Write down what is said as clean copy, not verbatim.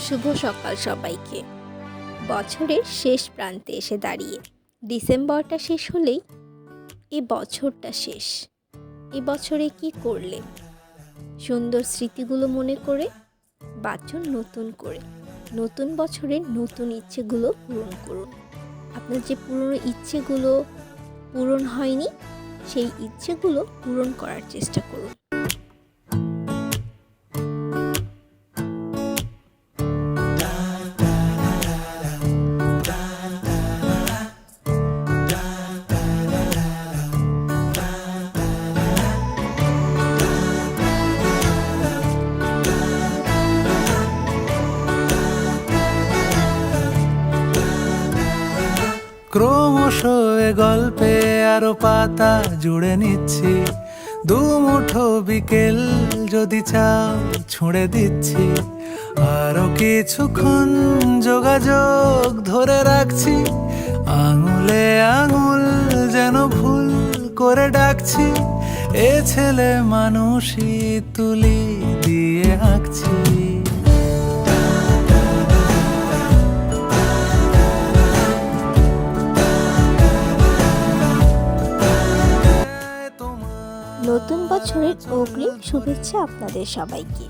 শুভ সকাল সবাইকে। বছরের শেষ প্রান্তে এসে দাঁড়িয়ে ডিসেম্বরটা শেষ হলেই এই বছরটা শেষ। এই বছরে কি করলে? সুন্দর স্মৃতিগুলো মনে করে বাঁচুন নতুন করে। নতুন বছরের নতুন ইচ্ছেগুলো পূরণ করুন। আপনার যে পুরনো ইচ্ছেগুলো পূরণ হয়নি, সেই ইচ্ছেগুলো পূরণ করার চেষ্টা করুন। ক্রমশ এ গল্পে আরো পাতা জুড়ে নিচ্ছি, দুমুঠো বিকেল যদি চাও ছুঁড়ে দিচ্ছি। আরো কিছুক্ষণ যোগাযোগ ধরে রাখছি, আঙুলে আঙুল যেন ভুল করে ডাকছি। এ ছেলে মানুষই তুলি দিয়ে আঁকছি। নতুন বছরের অগ্রিম শুভেচ্ছা আপনাদের সবাইকে।